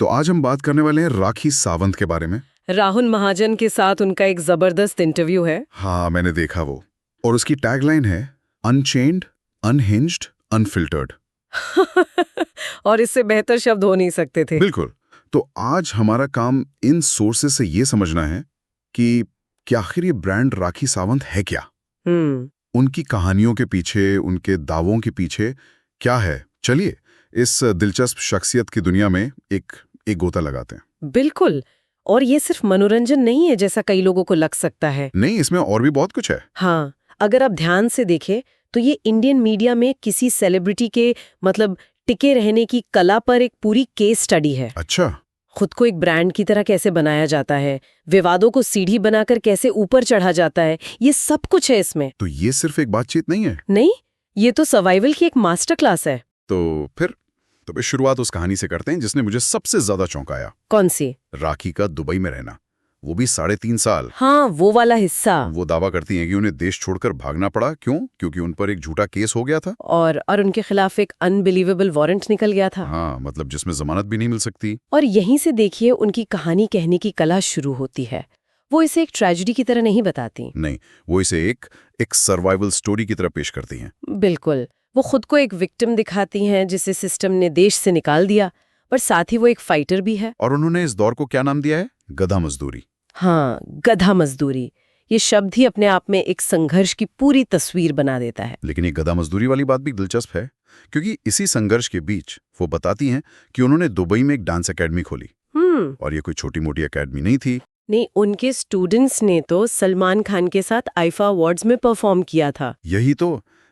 तो आज हम बात करने वाले हैं राखी सावंत के बारे में। राहुल महाजन के साथ उनका एक जबरदस्त इंटरव्यू है। हाँ, मैंने देखा वो। और उसकी टैगलाइन है अनचेन्ड, अनहिंज्ड, अनफिल्टर्ड। और इससे बेहतर शब्द हो नहीं सकते थे। बिल्कुल। तो आज हमारा काम इन सोर्सेस से ये समझना है कि आखिर ये ब्रांड राखी सावंत है क्या, उनकी कहानियों के पीछे, उनके दावों के पीछे क्या है। चलिए इस दिलचस्प शख्सियत की दुनिया में एक गोता लगाते हैं। बिल्कुल। और ये सिर्फ मनोरंजन नहीं है जैसा कई लोगों को लग सकता है। नहीं, इसमें और भी बहुत कुछ है। हाँ, अगर आप ध्यान से देखें तो ये इंडियन मीडिया में किसी सेलिब्रिटी के टिके रहने की कला पर एक पूरी केस स्टडी है। अच्छा। खुद को एक ब्रांड की तरह कैसे बनाया जाता है, विवादों को सीढ़ी बनाकर कैसे ऊपर चढ़ा जाता है, ये सब कुछ है इसमें। तो ये सिर्फ एक बातचीत नहीं है? नहीं, ये तो सर्वाइवल की एक मास्टर क्लास है। तो फिर शुरुआत उस कहानी से करते हैं जिसने मुझे सबसे ज्यादा चौंकाया। कौन सी? राखी का दुबई में रहना, वो भी 3.5 साल। हाँ, वो वाला हिस्सा। वो दावा करती हैं कि उन्हें देश छोड़कर भागना पड़ा। क्यों? क्योंकि उन पर एक झूठा केस हो गया था और उनके खिलाफ एक अनबिलीवेबल वारंट निकल गया था। हाँ, मतलब जिसमें जमानत भी नहीं मिल सकती। और यहीं से देखिए उनकी कहानी कहने की कला शुरू होती है। वो इसे एक ट्रेजेडी की तरह नहीं बताती। नहीं, वो इसे एक सर्वाइवल स्टोरी की तरह पेश करती हैं। बिल्कुल। वो खुद को एक विक्टिम दिखाती हैं जिसे सिस्टम ने देश से निकाल दिया, पर साथ ही वो एक फाइटर भी है। और उन्होंने इस दौर को क्या नाम दिया है? गधा मजदूरी। हाँ, गधा मजदूरी। ये शब्द ही अपने आप में एक संघर्ष की पूरी तस्वीर बना देता है। लेकिन ये गधा मजदूरी वाली बात भी दिलचस्प है, क्योंकि इसी संघर्ष के बीच वो बताती हैं कि उन्होंने दुबई में एक डांस एकेडमी खोली। और ये कोई छोटी मोटी एकेडमी नहीं थी। नहीं, उनके स्टूडेंट्स ने तो सलमान खान के साथ आईफा अवार्ड्स में परफॉर्म किया था।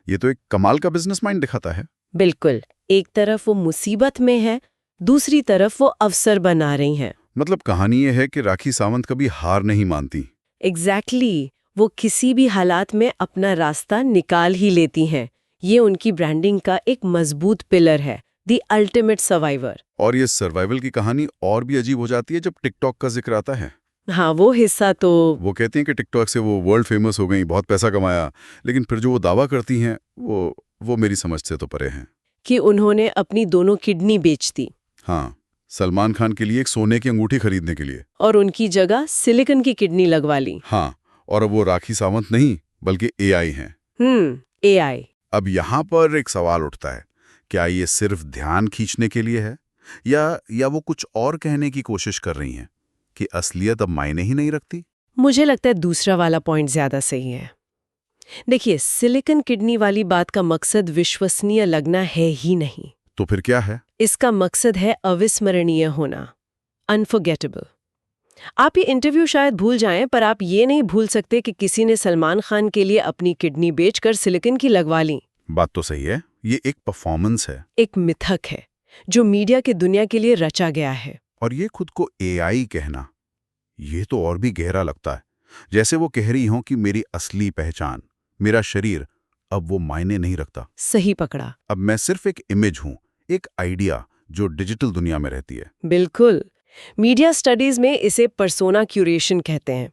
ये तो एक कमाल का बिजनेस माइंड दिखाता है। बिल्कुल। एक तरफ वो मुसीबत में है, दूसरी तरफ वो अवसर बना रही हैं। मतलब कहानी ये है कि राखी सावंत कभी हार नहीं मानती। एग्जैक्टली। वो किसी भी हालात में अपना रास्ता निकाल ही लेती हैं। ये उनकी ब्रांडिंग का एक मजबूत पिलर है, द अल्टीमेट सर्वाइवर। और ये सर्वाइवल की कहानी और भी अजीब हो जाती है जब टिकटॉक का जिक्र आता है। हाँ, वो हिस्सा तो वो कहती हैं कि टिकटॉक से वो वर्ल्ड फेमस हो गई, बहुत पैसा कमाया, लेकिन फिर जो वो दावा करती हैं वो मेरी समझ से तो परे हैं। कि उन्होंने अपनी दोनों किडनी बेच दी। हाँ, सलमान खान के लिए एक सोने की अंगूठी खरीदने के लिए। और उनकी जगह सिलिकॉन की किडनी लगवा ली। हाँ, और अब वो राखी सावंत नहीं बल्कि एआई हैं। एआई। अब यहाँ पर एक सवाल उठता है, क्या ये सिर्फ ध्यान खींचने के लिए है या वो कुछ और कहने की कोशिश कर रही हैं कि असलियत अब मायने ही नहीं रखती? मुझे लगता है दूसरा वाला पॉइंट ज्यादा सही है। देखिए, सिलिकॉन किडनी वाली बात का मकसद विश्वसनीय लगना है ही नहीं। तो फिर क्या है? इसका मकसद है अविस्मरणीय होना, अनफॉरगेटेबल। आप ये इंटरव्यू शायद भूल जाएं, पर आप ये नहीं भूल सकते कि किसी ने सलमान खान के लिए अपनी किडनी बेचकर सिलिकॉन की लगवा ली। बात तो सही है, ये एक परफॉर्मेंस है, एक मिथक है जो मीडिया की दुनिया के लिए रचा गया है। और ये खुद को एआई कहना, ये तो और भी गहरा लगता है। जैसे वो कह रही हो कि मेरी असली पहचान, मेरा शरीर, अब वो मायने नहीं रखता। सही पकड़ा। अब मैं सिर्फ एक इमेज हूं, एक आइडिया जो डिजिटल दुनिया में रहती है। बिल्कुल। मीडिया स्टडीज में इसे पर्सोना क्यूरेशन कहते हैं,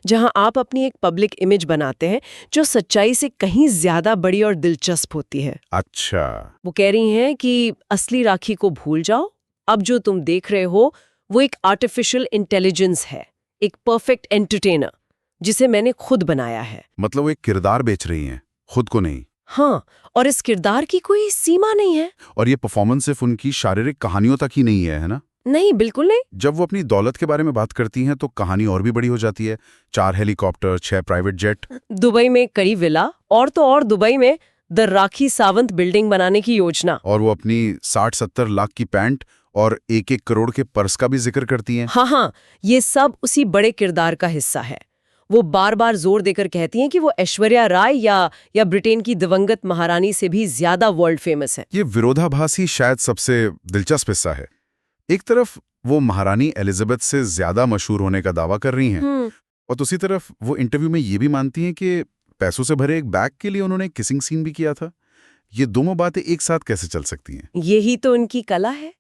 जहां आप अपनी एक पब्लिक इमेज बनाते हैं जो सच्चाई से कहीं ज्यादा बड़ी और दिलचस्प होती है। अच्छा। वो कह रही हैं कि असली राखी को भूल जाओ, अब जो तुम देख रहे हो वो एक आर्टिफिशियल इंटेलिजेंस है, एक परफेक्ट एंटरटेनर जिसे मैंने खुद बनाया है। मतलब वो एक किरदार बेच रही हैं, खुद को नहीं। हाँ, और इस किरदार की कोई सीमा नहीं है। और ये परफॉर्मेंस सिर्फ उनकी शारीरिक कहानियों तक ही नहीं है ना? नहीं, बिल्कुल नहीं। जब वो अपनी दौलत के बारे में बात करती हैं तो कहानी और भी बड़ी हो जाती है। 4 हेलीकॉप्टर, 6 प्राइवेट जेट, दुबई में कड़ी विला, और तो और दुबई में द राखी सावंत बिल्डिंग बनाने की योजना। और वो अपनी 60-70 लाख की पैंट और 1-1 करोड़ के पर्स का भी जिक्र करती हैं। हाँ, ये सब उसी बड़े किरदार का हिस्सा है। वो बार बार जोर देकर कहती हैं कि वो ऐश्वर्या राय या ब्रिटेन की दिवंगत महारानी से भी ज्यादा वर्ल्ड फेमस है। ये विरोधाभास ही शायद सबसे दिलचस्प हिस्सा है। एक तरफ वो महारानी एलिजाबेथ से ज्यादा मशहूर होने का दावा कर रही हैं, और दूसरी तरफ वो इंटरव्यू में ये भी मानती हैं कि पैसों से भरे एक बैग के लिए उन्होंने किसिंग सीन भी किया था। ये दोनों बातें एक साथ कैसे चल सकती हैं? यही तो उनकी कला है।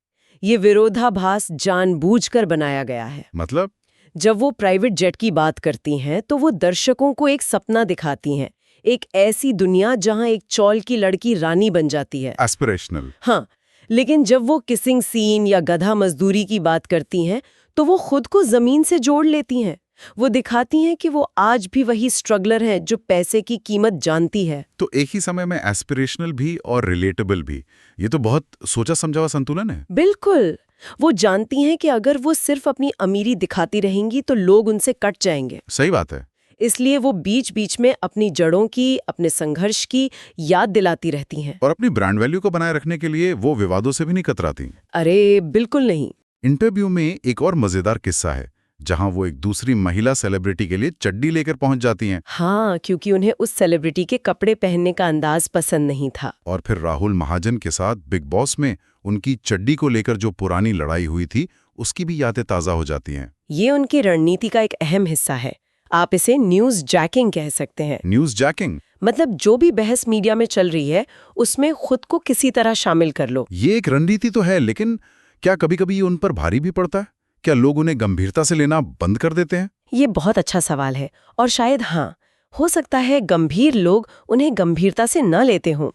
ये विरोधाभास जानबूझकर बनाया गया है। मतलब जब वो प्राइवेट जेट की बात करती हैं तो वो दर्शकों को एक सपना दिखाती हैं, एक ऐसी दुनिया जहां एक चौल की लड़की रानी बन जाती है। एस्पिरेशनल। हाँ, लेकिन जब वो किसिंग सीन या गधा मजदूरी की बात करती हैं तो वो खुद को जमीन से जोड़ लेती हैं। वो दिखाती हैं कि वो आज भी वही स्ट्रगलर है जो पैसे की कीमत जानती है। तो एक ही समय में एस्पिरेशनल भी और रिलेटेबल भी। ये तो बहुत सोचा समझा हुआ संतुलन है। बिल्कुल। वो जानती हैं कि अगर वो सिर्फ अपनी अमीरी दिखाती रहेंगी तो लोग उनसे कट जाएंगे। सही बात है। इसलिए वो बीच बीच में अपनी जड़ों की, अपने संघर्ष की याद दिलाती रहती हैं। और अपनी ब्रांड वैल्यू को बनाए रखने के लिए वो विवादों से भी नहीं कतराती। अरे बिल्कुल नहीं। इंटरव्यू में एक और मजेदार किस्सा है जहां वो एक दूसरी महिला सेलिब्रिटी के लिए चड्डी लेकर पहुंच जाती हैं। हाँ, क्योंकि उन्हें उस सेलिब्रिटी के कपड़े पहनने का अंदाज पसंद नहीं था। और फिर राहुल महाजन के साथ बिग बॉस में उनकी चड्डी को लेकर जो पुरानी लड़ाई हुई थी उसकी भी यादें ताज़ा हो जाती हैं। ये उनकी रणनीति का एक अहम हिस्सा है। आप इसे न्यूज़ जैकिंग कह सकते हैं। न्यूज़ जैकिंग मतलब जो भी बहस मीडिया में चल रही है उसमें खुद को किसी तरह शामिल कर लो। ये एक रणनीति तो है, लेकिन क्या कभी-कभी ये उन पर भारी भी पड़ता है? क्या लोग उन्हें गंभीरता से लेना बंद कर देते हैं? ये बहुत अच्छा सवाल है और शायद हाँ, हो सकता है गंभीर लोग उन्हें गंभीरता से न लेते हों।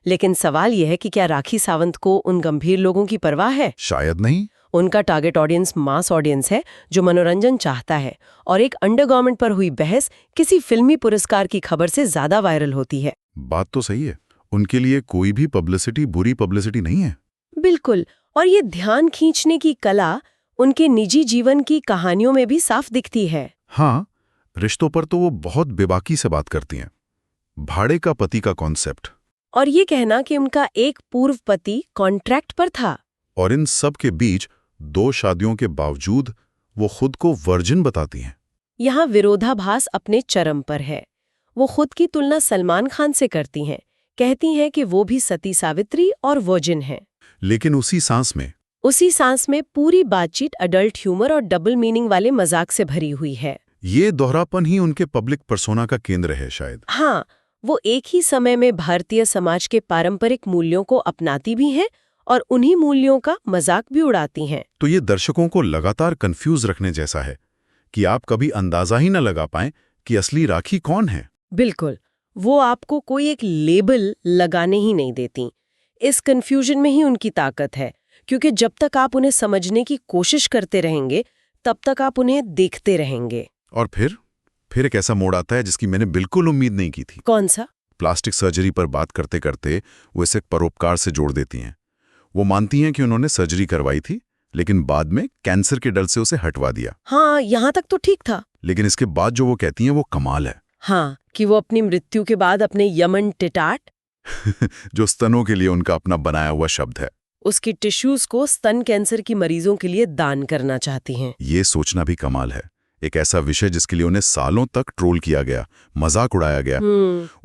लेकिन सवाल यह है कि क्या राखी सावंत को उन गंभीर लोगों की परवाह है? शायद नहीं। उनका टारगेट ऑडियंस मास ऑडियंस है जो मनोरंजन चाहता है, और एक अंडरगारमेंट पर हुई बहस किसी फिल्मी पुरस्कार की खबर से ज्यादा वायरल होती है। बात तो सही है। उनके लिए कोई भी पब्लिसिटी बुरी पब्लिसिटी नहीं है। बिल्कुल। और ये ध्यान खींचने की कला उनके निजी जीवन की कहानियों में भी साफ दिखती है। हाँ, रिश्तों पर तो वो बहुत बेबाकी से बात करती हैं। भाड़े का पति का कॉन्सेप्ट, और ये कहना कि उनका एक पूर्व पति कॉन्ट्रैक्ट पर था। और इन सब के बीच 2 शादियों के बावजूद वो खुद को वर्जिन बताती हैं। यहाँ विरोधाभास अपने चरम पर है। वो खुद की तुलना सलमान खान से करती हैं, कहती हैं कि वो भी सती सावित्री और वर्जिन हैं। लेकिन उसी सांस में पूरी बातचीत अडल्ट ह्यूमर और डबल मीनिंग वाले मजाक से भरी हुई है। ये दोहरापन ही उनके पब्लिक पर्सोना का केंद्र है शायद। हाँ, वो एक ही समय में भारतीय समाज के पारंपरिक मूल्यों को अपनाती भी हैं और उन्हीं मूल्यों का मजाक भी उड़ाती हैं। तो ये दर्शकों को लगातार कंफ्यूज रखने जैसा है कि आप कभी अंदाजा ही न लगा पाएं कि असली राखी कौन है। बिल्कुल। वो आपको कोई एक लेबल लगाने ही नहीं देती। इस कंफ्यूजन में ही उनकी ताकत है, क्योंकि जब तक आप उन्हें समझने की कोशिश करते रहेंगे तब तक आप उन्हें देखते रहेंगे। और फिर एक ऐसा मोड़ आता है जिसकी मैंने बिल्कुल उम्मीद नहीं की थी। कौन सा? प्लास्टिक सर्जरी पर बात करते करते वो इसे परोपकार से जोड़ देती हैं। वो मानती हैं कि उन्होंने सर्जरी करवाई थी, लेकिन बाद में कैंसर के डर से उसे हटवा दिया। हाँ, यहाँ तक तो ठीक था। लेकिन इसके बाद जो वो कहती हैं वो कमाल है। हाँ, कि वो अपनी मृत्यु के बाद अपने यमन टिटाट जो स्तनों के लिए उनका अपना बनाया हुआ शब्द है, उसकी टिश्यूज को स्तन कैंसर की मरीजों के लिए दान करना चाहती हैं। ये सोचना भी कमाल है। एक ऐसा विषय जिसके लिए उन्हें सालों तक ट्रोल किया गया, मजाक उड़ाया गया,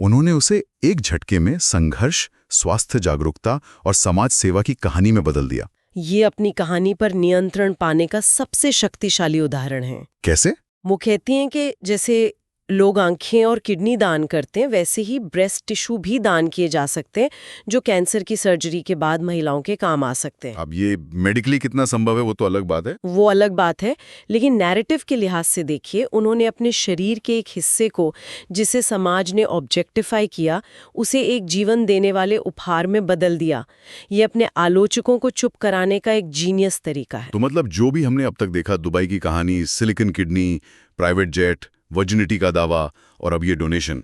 उन्होंने उसे एक झटके में संघर्ष, स्वास्थ्य जागरूकता और समाज सेवा की कहानी में बदल दिया। ये अपनी कहानी पर नियंत्रण पाने का सबसे शक्तिशाली उदाहरण है। कैसे? वो कहती हैं कि जैसे लोग आंखें और किडनी दान करते हैं, वैसे ही ब्रेस्ट टिश्यू भी दान किए जा सकते हैं, जो कैंसर की सर्जरी के बाद महिलाओं के काम आ सकते हैं। अब ये मेडिकली कितना संभव है वो तो अलग बात है। वो अलग बात है, लेकिन नैरेटिव के लिहाज से देखिए, उन्होंने अपने शरीर के एक हिस्से को, जिसे समाज ने ऑब्जेक्टिफाई किया, उसे एक जीवन देने वाले उपहार में बदल दिया। ये अपने आलोचकों को चुप कराने का एक जीनियस तरीका है। तो मतलब जो भी हमने अब तक देखा, दुबई की कहानी, silicon kidney, private jet, virginity का दावा और अब ये डोनेशन,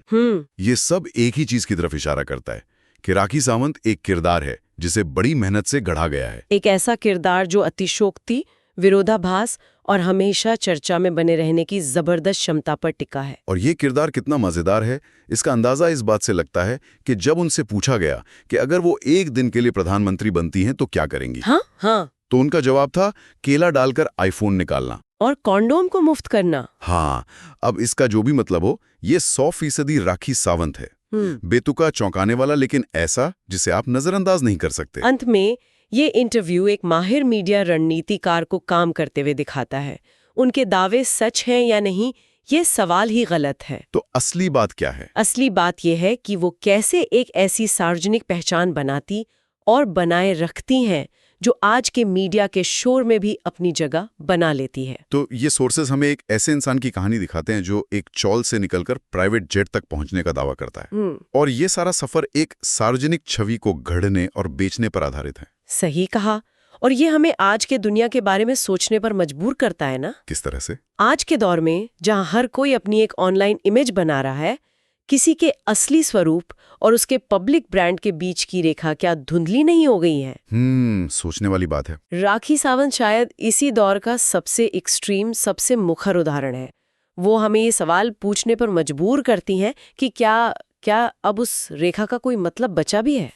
ये सब एक ही चीज की तरफ इशारा करता है कि राखी सावंत एक किरदार है जिसे बड़ी मेहनत से गढ़ा गया है। एक ऐसा किरदार जो अतिशोक्ति, विरोधाभास और हमेशा चर्चा में बने रहने की जबरदस्त क्षमता पर टिका है। और ये किरदार कितना मजेदार है, इसका अंदाजा इस बात से लगता है कि जब उनसे पूछा गया कि अगर वो एक दिन के लिए प्रधानमंत्री बनती हैं तो क्या करेंगी, हाँ, तो उनका जवाब था केला डालकर आईफोन निकालना और कॉन्डोम को मुफ्त करना। हाँ, अब इसका जो भी मतलब हो, ये 100% राखी सावंत है। बेतुका, चौंकाने वाला, लेकिन ऐसा जिसे आप नजरअंदाज नहीं कर सकते। अंत में ये इंटरव्यू एक माहिर मीडिया रणनीतिकार को काम करते हुए दिखाता है। उनके दावे सच हैं या नहीं, ये सवाल ही गलत है। तो असली बात क्या है? असली बात यह है कि वो कैसे एक ऐसी सार्वजनिक पहचान बनाती और बनाए रखती हैं जो आज के मीडिया के शोर में भी अपनी जगह बना लेती है। तो ये सोर्सेज हमें एक ऐसे इंसान की कहानी दिखाते हैं जो एक चौल से निकलकर प्राइवेट जेट तक पहुंचने का दावा करता है, और ये सारा सफर एक सार्वजनिक छवि को गढ़ने और बेचने पर आधारित है। सही कहा। और ये हमें आज के दुनिया के बारे में सोचने पर मजबूर करता है ना। किस तरह से? आज के दौर में जहां हर कोई अपनी एक ऑनलाइन इमेज बना रहा है, किसी के असली स्वरूप और उसके पब्लिक ब्रांड के बीच की रेखा क्या धुंधली नहीं हो गई है? सोचने वाली बात है। राखी सावंत शायद इसी दौर का सबसे एक्सट्रीम, सबसे मुखर उदाहरण है। वो हमें ये सवाल पूछने पर मजबूर करती हैं कि क्या अब उस रेखा का कोई मतलब बचा भी है?